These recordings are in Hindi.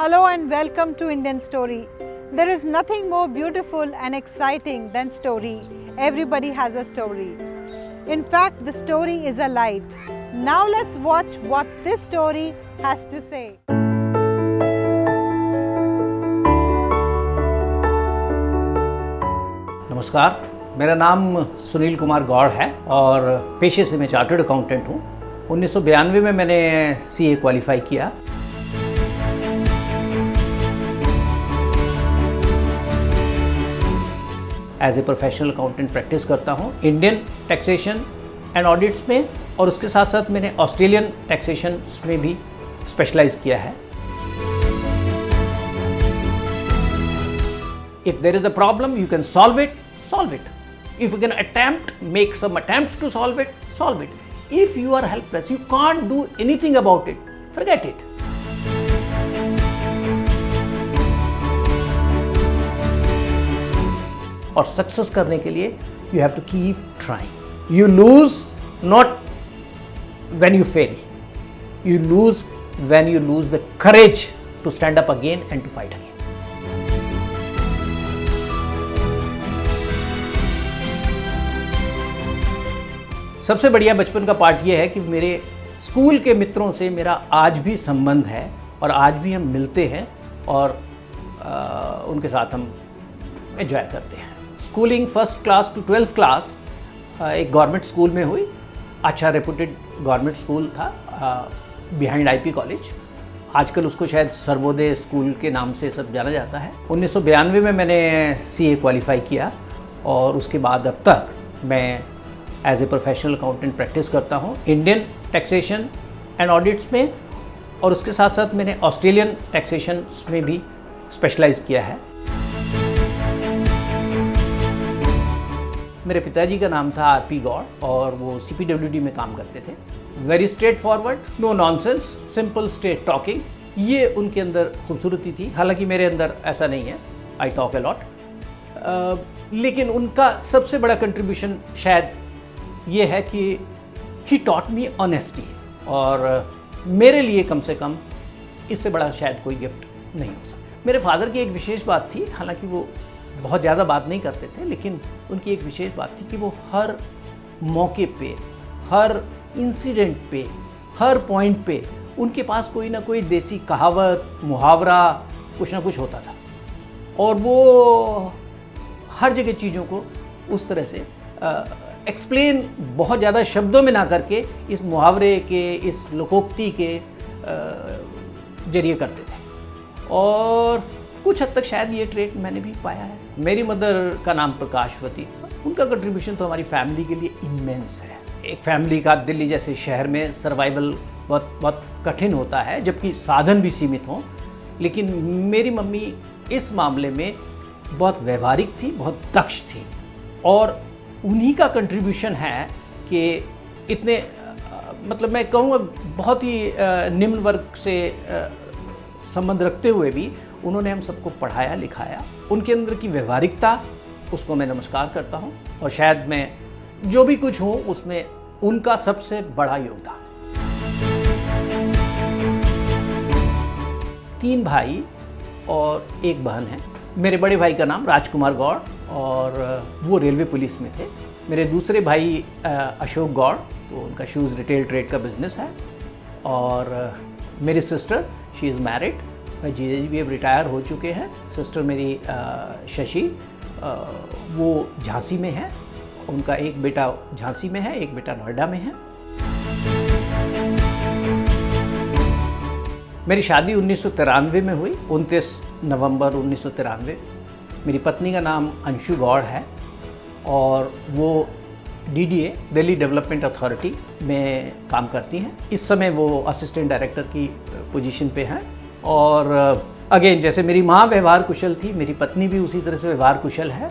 Hello and welcome to Indian Story. There is nothing more beautiful and exciting than story. Everybody has a story. In fact, the story is a light. Now let's watch what this story has to say. नमस्कार, मेरा नाम सुनील कुमार गौड़ है और पेशे से मैं चार्टर्ड अकाउंटेंट हूँ। 1992 में मैंने सीए क्वालिफाई किया। As a professional accountant practice करता हूँ इंडियन टैक्सेशन एंड ऑडिट्स में, और उसके साथ साथ मैंने ऑस्ट्रेलियन टैक्सेशन में भी स्पेशलाइज किया है। If there is a problem, you can solve it. If you can make some attempts to solve it. If you are helpless, you can't do anything about it, forget it. और सक्सेस करने के लिए you have to keep trying. You lose not when you fail. You lose when you lose the courage to stand up again and to fight again. सबसे बढ़िया बचपन का पार्ट ये है कि मेरे स्कूल के मित्रों से मेरा आज भी संबंध है और आज भी हम मिलते हैं और उनके साथ हम एंजॉय करते हैं। Schooling first class to 12th class एक गवर्नमेंट स्कूल में हुई। अच्छा रेपुटेड गवर्नमेंट स्कूल था बिहाइंड आईपी कॉलेज। आजकल उसको शायद सर्वोदय स्कूल के नाम से सब जाना जाता है। 1992 में मैंने सीए क्वालिफाई किया और उसके बाद अब तक मैं as a professional accountant practice करता हूँ इंडियन टैक्सेशन एंड ऑडिट्स में, और उसके साथ साथ मैंने ऑस्ट्रेलियन टैक्सेशन में भी स्पेशलाइज किया है। मेरे पिताजी का नाम था आरपी गौड़ और वो सीपीडब्ल्यूडी में काम करते थे। Very straightforward, no nonsense, simple straight talking, ये उनके अंदर खूबसूरती थी। हालांकि मेरे अंदर ऐसा नहीं है, आई टॉक अ लॉट। लेकिन उनका सबसे बड़ा कंट्रीब्यूशन शायद ये है कि ही टॉट मी ऑनेस्टी, और मेरे लिए कम से कम इससे बड़ा शायद कोई गिफ्ट नहीं हो सकता। मेरे फादर की एक विशेष बात थी, हालांकि वो बहुत ज़्यादा बात नहीं करते थे, लेकिन उनकी एक विशेष बात थी कि वो हर मौके पे, हर इंसिडेंट पे, हर पॉइंट पे उनके पास कोई ना कोई देसी कहावत, मुहावरा, कुछ ना कुछ होता था, और वो हर जगह चीज़ों को उस तरह से एक्सप्लेन बहुत ज़्यादा शब्दों में ना करके इस मुहावरे के, इस लोकोक्ति के जरिए करते थे, और कुछ हद तक शायद ये ट्रेट मैंने भी पाया है। मेरी मदर का नाम प्रकाशवती था। उनका कंट्रीब्यूशन तो हमारी फैमिली के लिए इमेंस है। एक फैमिली का दिल्ली जैसे शहर में सर्वाइवल बहुत कठिन होता है, जबकि साधन भी सीमित हों, लेकिन मेरी मम्मी इस मामले में बहुत व्यवहारिक थी, बहुत दक्ष थी, और उन्हीं का कंट्रीब्यूशन है कि इतने मतलब मैं कहूँगा बहुत ही निम्न वर्ग से संबंध रखते हुए भी उन्होंने हम सबको पढ़ाया लिखाया। उनके अंदर की व्यवहारिकता, उसको मैं नमस्कार करता हूँ, और शायद मैं जो भी कुछ हूँ उसमें उनका सबसे बड़ा योगदान। 3 भाई और 1 बहन है। मेरे बड़े भाई का नाम राजकुमार गौड़ और वो रेलवे पुलिस में थे। मेरे दूसरे भाई अशोक गौड़, तो उनका शूज़ रिटेल ट्रेड का बिजनेस है, और मेरी सिस्टर, शी इज़ मैरिड, जीजाजी भी अब रिटायर हो चुके हैं। सिस्टर मेरी शशि, वो झांसी में है, उनका एक बेटा झांसी में है, एक बेटा नोएडा में है। मेरी शादी 1993 में हुई, 29 नवंबर 1993। मेरी पत्नी का नाम अंशु गौड़ है और वो DDA, दिल्ली डेवलपमेंट अथॉरिटी में काम करती हैं। इस समय वो असिस्टेंट डायरेक्टर की पोजीशन पे हैं, और अगेन जैसे मेरी माँ व्यवहार कुशल थी, मेरी पत्नी भी उसी तरह से व्यवहार कुशल है।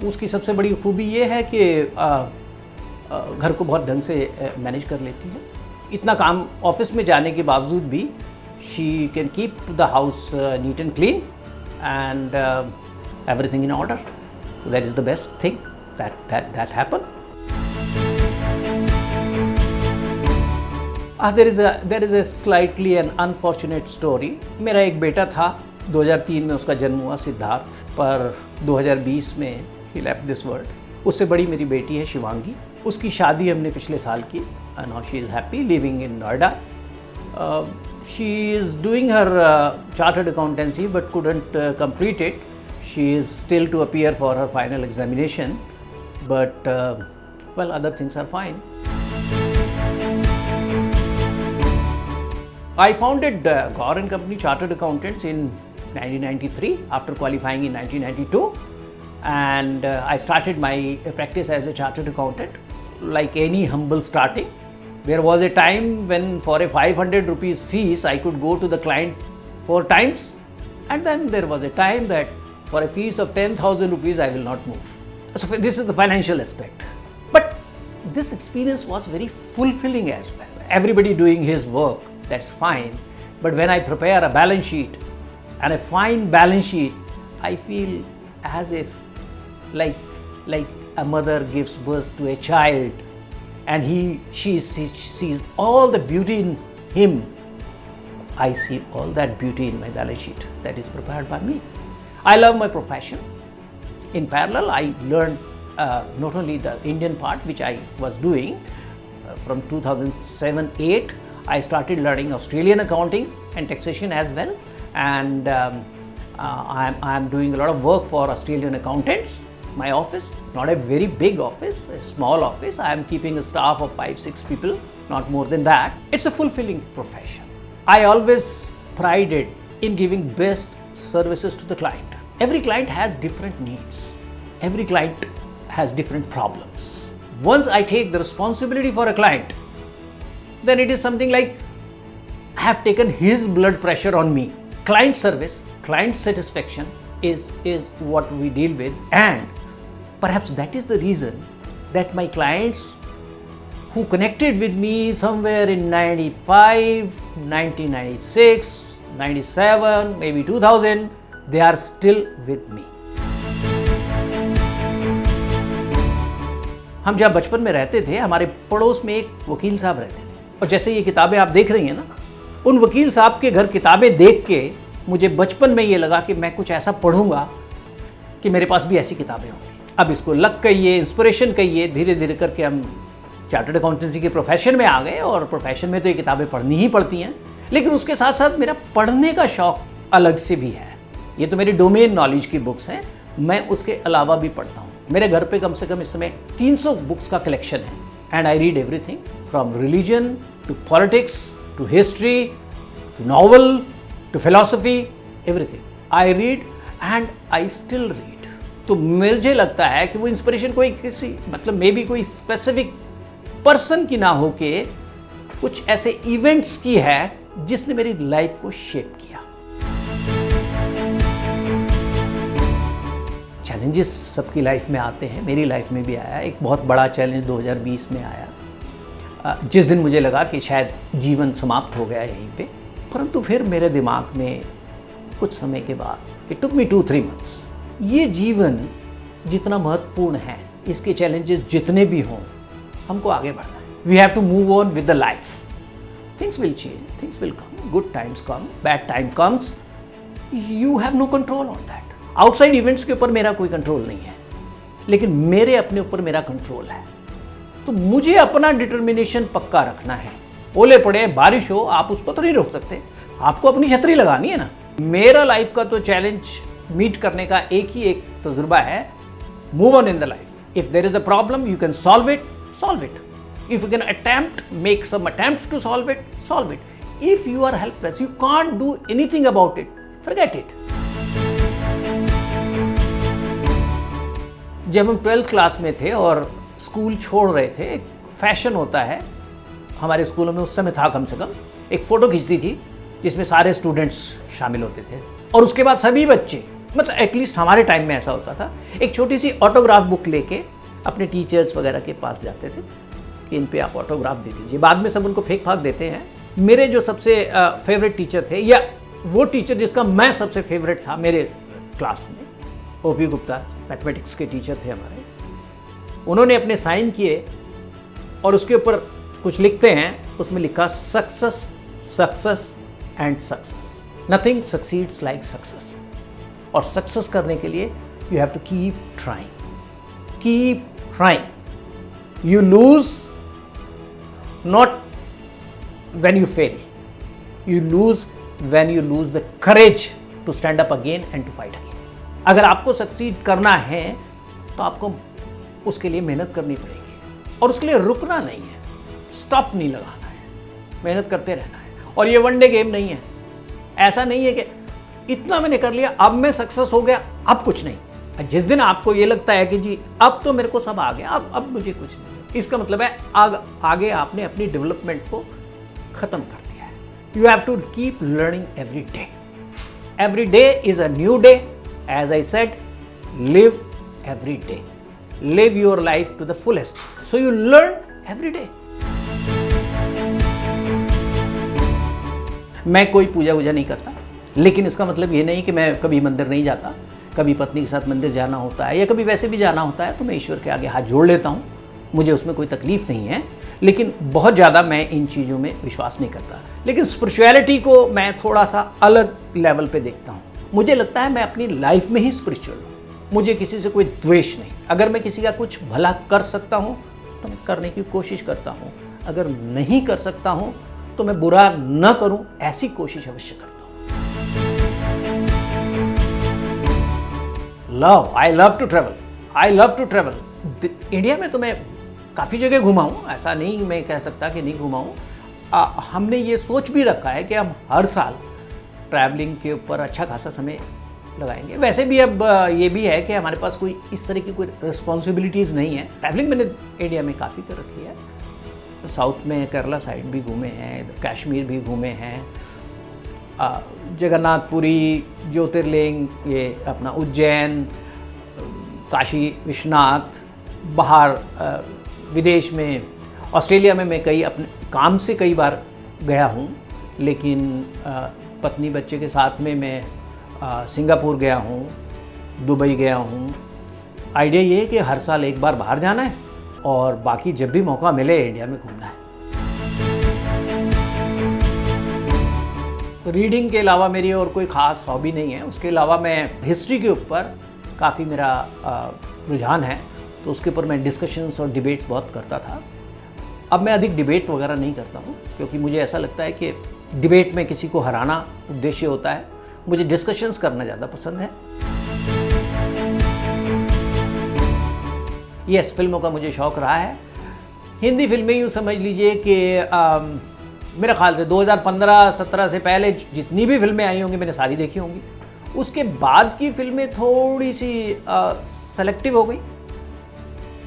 उसकी सबसे बड़ी खूबी ये है कि घर को बहुत ढंग से मैनेज कर लेती है। इतना काम ऑफिस में जाने के बावजूद भी she can keep the house neat and clean and everything in order. So that is the best thing that happen. There is a slightly an unfortunate story. मेरा एक बेटा था, 2003 में उसका जन्म हुआ, सिद्धार्थ, पर 2020 में ही लेफ्ट दिस वर्ल्ड। उससे बड़ी मेरी बेटी है शिवांगी, उसकी शादी हमने पिछले साल की। Now she is happy living in Noida. She is doing her chartered accountancy but couldn't complete it. She is still to appear for her final examination, but well, other things are fine. I founded Gaur & Company Chartered Accountants in 1993 after qualifying in 1992, and I started my practice as a chartered accountant. Like any humble starting, there was a time when for a 500 rupees fees I could go to the client 4 times, and then there was a time that for a fees of 10,000 rupees I will not move. So this is the financial aspect. But this experience was very fulfilling as well. Everybody doing his work, that's fine. But when I prepare a balance sheet and a fine balance sheet, I feel as if like a mother gives birth to a child and she sees all the beauty in him. I see all that beauty in my balance sheet that is prepared by me. I love my profession. In parallel, I learned not only the Indian part, which I was doing from 2007-8. I started learning Australian accounting and taxation as well, and I'm doing a lot of work for Australian accountants. My office, not a very big office, a small office. I am keeping a staff of 5-6 people, not more than that. It's a fulfilling profession. I always prided in giving best services to the client. Every client has different needs. Every client has different problems. Once I take the responsibility for a client, then it is something like I have taken his blood pressure on me. Client service, client satisfaction is what we deal with, and perhaps that is the reason that my clients who connected with me somewhere in 95, 1996, 97, maybe 2000, they are still with me. हम जब बचपन में रहते थे, हमारे पड़ोस में एक वकील साहब रहते थे, और जैसे ये किताबें आप देख रही हैं ना, उन वकील साहब के घर किताबें देख के मुझे बचपन में ये लगा कि मैं कुछ ऐसा पढ़ूंगा कि मेरे पास भी ऐसी किताबें होंगी। अब इसको लक कहिए, इंस्पिरेशन कहिए, धीरे धीरे करके हम चार्टर्ड अकाउंटेंसी के प्रोफेशन में आ गए, और प्रोफेशन में तो ये किताबें पढ़नी ही पड़ती हैं, लेकिन उसके साथ साथ मेरा पढ़ने का शौक़ अलग से भी है। ये तो मेरी डोमेन नॉलेज की बुक्स हैं, मैं उसके अलावा भी पढ़ता हूँ। मेरे घर पे कम से कम इस समय 300 बुक्स का कलेक्शन है, and I read everything from religion to politics to history to novel to philosophy, everything I read and I still read. तो मुझे लगता है कि वो इंस्पिरेशन कोई किसी मे बी कोई स्पेसिफिक पर्सन की ना हो के कुछ ऐसे इवेंट्स की है जिसने मेरी लाइफ को शेप किया। चैलेंजेस सबकी लाइफ में आते हैं, मेरी लाइफ में भी आया। एक बहुत बड़ा चैलेंज 2020 में आया, जिस दिन मुझे लगा कि शायद जीवन समाप्त हो गया यहीं पे, परंतु फिर मेरे दिमाग में कुछ समय के बाद, इट टुक मी 2-3 months, ये जीवन जितना महत्वपूर्ण है, इसके चैलेंजेस जितने भी हों, हमको आगे बढ़ना है। We have to move on with the life. Things will change, things will come, good times come, bad time comes, you have no control on that. Outside events के ऊपर मेरा कोई कंट्रोल नहीं है, लेकिन मेरे अपने ऊपर मेरा कंट्रोल है। तो मुझे अपना डिटर्मिनेशन पक्का रखना है। ओले पड़े, बारिश हो, आप उसको तो नहीं रोक सकते, आपको अपनी छतरी लगानी है ना। मेरा लाइफ का तो चैलेंज मीट करने का एक तजुर्बा है, move on in the life. If there is a problem you can solve it, solve it. If you can attempt, make some attempts to solve it, solve it. If you are helpless, you can't do anything about it, forget it. जब हम 12th क्लास में थे और स्कूल छोड़ रहे थे, एक फैशन होता है हमारे स्कूलों में, उस समय था कम से कम, एक फ़ोटो खींचती थी जिसमें सारे स्टूडेंट्स शामिल होते थे, और उसके बाद सभी बच्चे, मतलब एटलीस्ट हमारे टाइम में ऐसा होता था, एक छोटी सी ऑटोग्राफ बुक लेके अपने टीचर्स वगैरह के पास जाते थे कि इन पे आप ऑटोग्राफ दे दीजिए। बाद में सब उनको फेंक फाक देते हैं। मेरे जो सबसे फेवरेट टीचर थे, या वो टीचर जिसका मैं सबसे फेवरेट था मेरे क्लास में, ओपी गुप्ता, मैथमेटिक्स के टीचर थे हमारे, उन्होंने अपने साइन किए और उसके ऊपर कुछ लिखते हैं उसमें लिखा success success and success, nothing succeeds like success. और सक्सेस करने के लिए you have to keep trying. You lose not when you fail, you lose when you lose the courage to stand up again and to fight again। अगर आपको सक्सीड करना है तो आपको उसके लिए मेहनत करनी पड़ेगी और उसके लिए रुकना नहीं है, स्टॉप नहीं लगाना है, मेहनत करते रहना है। और ये वनडे गेम नहीं है, ऐसा नहीं है कि इतना मैंने कर लिया अब मैं सक्सेस हो गया, अब कुछ नहीं। जिस दिन आपको ये लगता है कि जी अब तो मेरे को सब आ गया, अब मुझे कुछ नहीं, इसका मतलब है आगे आपने अपनी डेवलपमेंट को खत्म कर दिया है। You have to keep learning every day. Every day is a new day. As I said, live every day, live your life to the fullest, so you learn every day. मैं कोई पूजा वूजा नहीं करता, लेकिन इसका मतलब ये नहीं कि मैं कभी मंदिर नहीं जाता। कभी पत्नी के साथ मंदिर जाना होता है या कभी वैसे भी जाना होता है तो मैं ईश्वर के आगे हाथ जोड़ लेता हूँ, मुझे उसमें कोई तकलीफ नहीं है। लेकिन बहुत ज़्यादा मैं इन चीज़ों में विश्वास नहीं करता। लेकिन स्पिरिचुअलिटी को मैं थोड़ा सा अलग लेवल पे देखता हूँ। मुझे लगता है मैं अपनी लाइफ में ही स्पिरिचुअल हूँ। मुझे किसी से कोई द्वेष नहीं। अगर मैं किसी का कुछ भला कर सकता हूँ तो मैं करने की कोशिश करता हूँ, अगर नहीं कर सकता हूँ तो मैं बुरा न करूँ ऐसी कोशिश अवश्य करता हूँ। I love to travel. India में तो मैं काफ़ी जगह घुमा हूँ, ऐसा नहीं मैं कह सकता कि नहीं घुमा हूँ। हमने ये सोच भी रखा है कि हम हर साल ट्रैवलिंग के ऊपर अच्छा खासा समय लगाएंगे। वैसे भी अब ये भी है कि हमारे पास कोई इस तरह की कोई रिस्पॉन्सिबिलिटीज़ नहीं है। ट्रैवलिंग मैंने इंडिया में काफ़ी कर रखी है। साउथ में केरला साइड भी घूमे हैं, कश्मीर भी घूमे हैं, जगन्नाथपुरी, ज्योतिर्लिंग, ये अपना उज्जैन, काशी विश्वनाथ, बाहर विदेश में, ऑस्ट्रेलिया में मैं अपने काम से कई बार गया हूँ। लेकिन पत्नी बच्चे के साथ में मैं सिंगापुर गया हूँ, दुबई गया हूँ। आइडिया ये है कि हर साल एक बार बाहर जाना है और बाकी जब भी मौका मिले इंडिया में घूमना है। रीडिंग के अलावा मेरी और कोई ख़ास हॉबी नहीं है। उसके अलावा मैं हिस्ट्री के ऊपर काफ़ी मेरा रुझान है, तो उसके ऊपर मैं डिस्कशंस और डिबेट्स बहुत करता था। अब मैं अधिक डिबेट वगैरह नहीं करता हूँ क्योंकि मुझे ऐसा लगता है कि डिबेट में किसी को हराना उद्देश्य होता है। मुझे डिस्कशंस करना ज़्यादा पसंद है। यस, फिल्मों का मुझे शौक़ रहा है। हिंदी फिल्में यूँ समझ लीजिए कि मेरे ख्याल से 2015-17 से पहले जितनी भी फिल्में आई होंगी मैंने सारी देखी होंगी। उसके बाद की फिल्में थोड़ी सी सेलेक्टिव हो गई,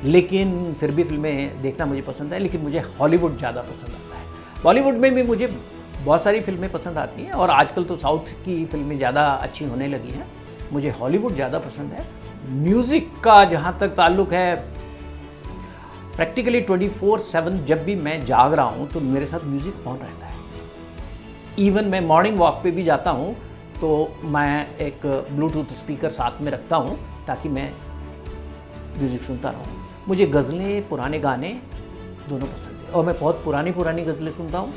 लेकिन फिर भी फिल्में देखना मुझे पसंद है। लेकिन मुझे हॉलीवुड ज़्यादा पसंद आता है। बॉलीवुड में भी मुझे बहुत सारी फिल्में पसंद आती हैं और आजकल तो साउथ की फिल्में ज़्यादा अच्छी होने लगी हैं। मुझे हॉलीवुड ज़्यादा पसंद है। म्यूज़िक का जहाँ तक ताल्लुक़ है, प्रैक्टिकली 24/7 जब भी मैं जाग रहा हूँ तो मेरे साथ म्यूज़िक ऑन रहता है। इवन मैं मॉर्निंग वॉक पे भी जाता हूँ तो मैं एक ब्लूटूथ स्पीकर साथ में रखता हूँ ताकि मैं म्यूज़िक सुनता रहूँ। मुझे गज़लें, पुराने गाने दोनों पसंद है और मैं बहुत पुरानी गज़लें सुनता हूँ।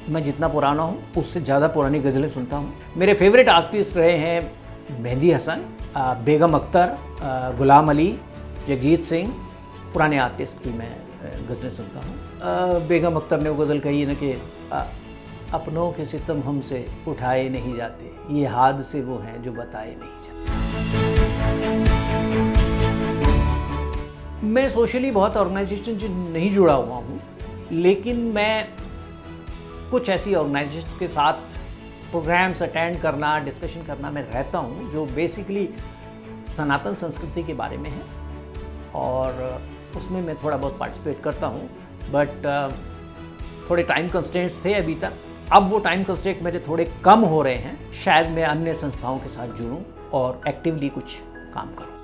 मैं जितना पुराना हूँ उससे ज़्यादा पुरानी गज़लें सुनता हूँ। मेरे फेवरेट आर्टिस्ट रहे हैं मेहंदी हसन, बेगम अख्तर, गुलाम अली, जगजीत सिंह। पुराने आर्टिस्ट की मैं गज़लें सुनता हूँ। बेगम अख्तर ने वो गज़ल कही है ना कि अपनों के सितम हमसे उठाए नहीं जाते, ये हादसे वो हैं जो बताए नहीं जाते। मैं सोशली बहुत ऑर्गेनाइजेशन से नहीं जुड़ा हुआ हूँ, लेकिन मैं कुछ ऐसी ऑर्गेनाइजेशन के साथ प्रोग्राम्स अटेंड करना, डिस्कशन करना मैं रहता हूँ जो बेसिकली सनातन संस्कृति के बारे में है और उसमें मैं थोड़ा बहुत पार्टिसिपेट करता हूँ। बट थोड़े टाइम कंस्ट्रेंट्स थे अभी तक। अब वो टाइम कंस्ट्रेंट मेरे थोड़े कम हो रहे हैं। शायद मैं अन्य संस्थाओं के साथ जुड़ूं और एक्टिवली कुछ काम करूं।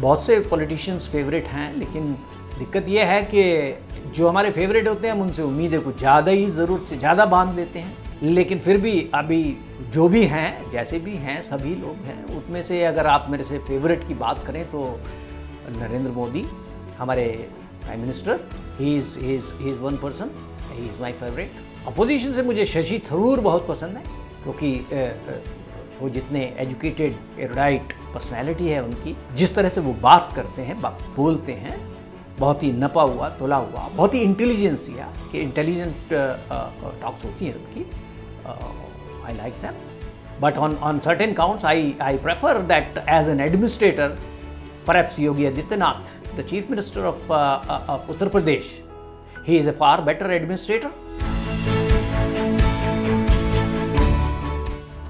बहुत से पॉलिटिशियंस फेवरेट हैं, लेकिन दिक्कत ये है कि जो हमारे फेवरेट होते हैं हम उनसे उम्मीदें कुछ ज़्यादा ही ज़रूरत से ज़्यादा बांध लेते हैं। लेकिन फिर भी अभी जो भी हैं, जैसे भी हैं, सभी लोग हैं, उसमें से अगर आप मेरे से फेवरेट की बात करें तो नरेंद्र मोदी, हमारे prime minister, he is one person, he is my favourite. Opposition से मुझे शशि थरूर बहुत पसंद है, क्योंकि वो जितने एजुकेटेड एरुडाइट पर्सनैलिटी है उनकी, जिस तरह से वो बात करते हैं, बोलते हैं, बहुत ही नपा हुआ, तोला हुआ, बहुत ही इंटेलिजेंसिया कि इंटेलिजेंट टॉक्स होती हैं उनकी। I like them, but on certain counts I prefer that as an administrator, perhaps Yogi Adityanath, the chief minister of Uttar Pradesh, he is a far better administrator.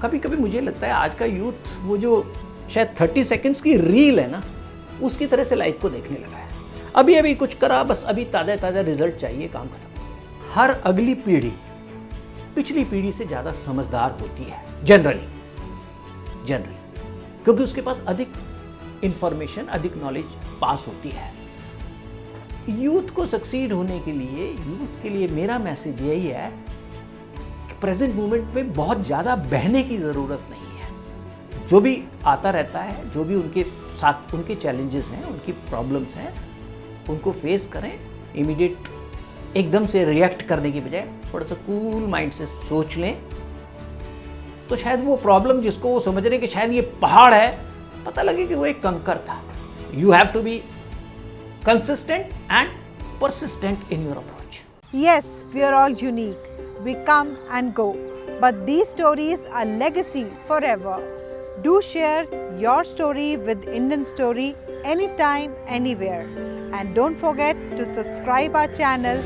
कभी कभी मुझे लगता है आज का यूथ वो जो शायद 30 सेकंड्स की रील है ना, उसकी तरह से लाइफ को देखने लगा है। अभी कुछ करा, बस अभी ताज़ा रिजल्ट चाहिए, काम खत्म। हर अगली पीढ़ी पिछली पीढ़ी से ज़्यादा समझदार होती है जनरली, क्योंकि उसके पास अधिक इंफॉर्मेशन, अधिक नॉलेज पास होती है। यूथ को सक्सीड होने के लिए, यूथ के लिए मेरा मैसेज यही है कि प्रेजेंट मोमेंट में बहुत ज़्यादा बहने की ज़रूरत नहीं है। जो भी आता रहता है, जो भी उनके साथ उनके चैलेंजेस हैं, उनकी प्रॉब्लम्स हैं, उनको फेस करें। इमीडिएट एकदम से रिएक्ट करने की बजाय थोड़ा सा कूल माइंड से सोच लें, तो शायद वो प्रॉब्लम जिसको वो समझ रहे हैं कि शायद ये पहाड़ है, पता लगे कि वो एक कंकर था। You have to be consistent and persistent in your approach. Yes, we are all unique. We come and go, but these stories are legacy forever. Do share your story with Indian Story anytime, anywhere. And don't forget to subscribe our channel